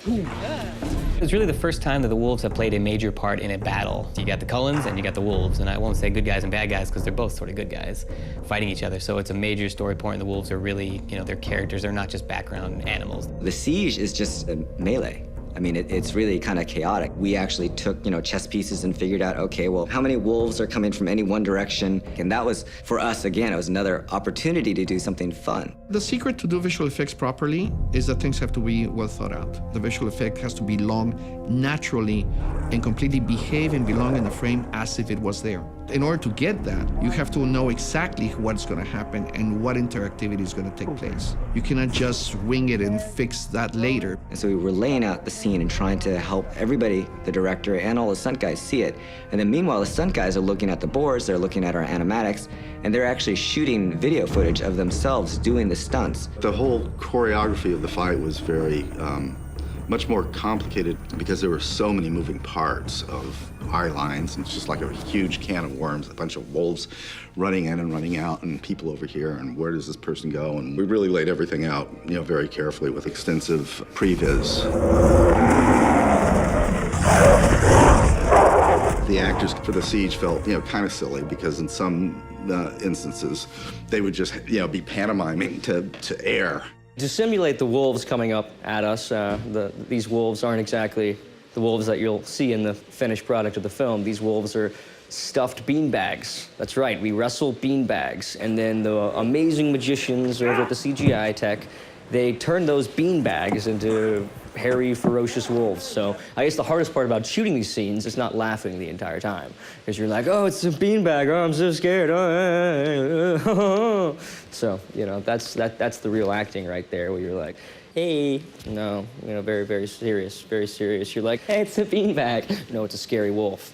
It's really the first time that the wolves have played a major part in a battle. You got the Cullens and you got the wolves, and I won't say good guys and bad guys because they're both sort of good guys fighting each other. So it's a major story point. The wolves are really, their characters. They're not just background animals. The siege is just a melee. I mean, it's really kind of chaotic. We actually took, chess pieces and figured out, okay, well, how many wolves are coming from any one direction? And that was, for us, again, it was another opportunity to do something fun. The secret to do visual effects properly is that things have to be well thought out. The visual effect has to belong naturally and completely behave and belong in the frame as if it was there. In order to get that, you have to know exactly what's going to happen and what interactivity is going to take place. You cannot just wing it and fix that later. And so we were laying out the scene and trying to help everybody, the director and all the stunt guys, see it. And then meanwhile, the stunt guys are looking at the boards, they're looking at our animatics, and they're actually shooting video footage of themselves doing the stunts. The whole choreography of the fight was very much more complicated because there were so many moving parts of eye lines. It's just like a huge can of worms, a bunch of wolves running in and running out, and people over here, and where does this person go? And we really laid everything out, very carefully with extensive previs. The actors for the siege felt, kind of silly because in some instances they would just, be pantomiming to air. To simulate the wolves coming up at us, these wolves aren't exactly the wolves that you'll see in the finished product of the film. These wolves are stuffed beanbags. That's right, we wrestle beanbags. And then the amazing magicians over at the CGI Tech, they turn those beanbags into hairy, ferocious wolves. So I guess the hardest part about shooting these scenes is not laughing the entire time. Because you're like, oh, it's a beanbag, oh, I'm so scared. So, that's the real acting right there, where you're like, hey, no, very, very serious, very serious. You're like, hey, it's a beanbag. No, it's a scary wolf.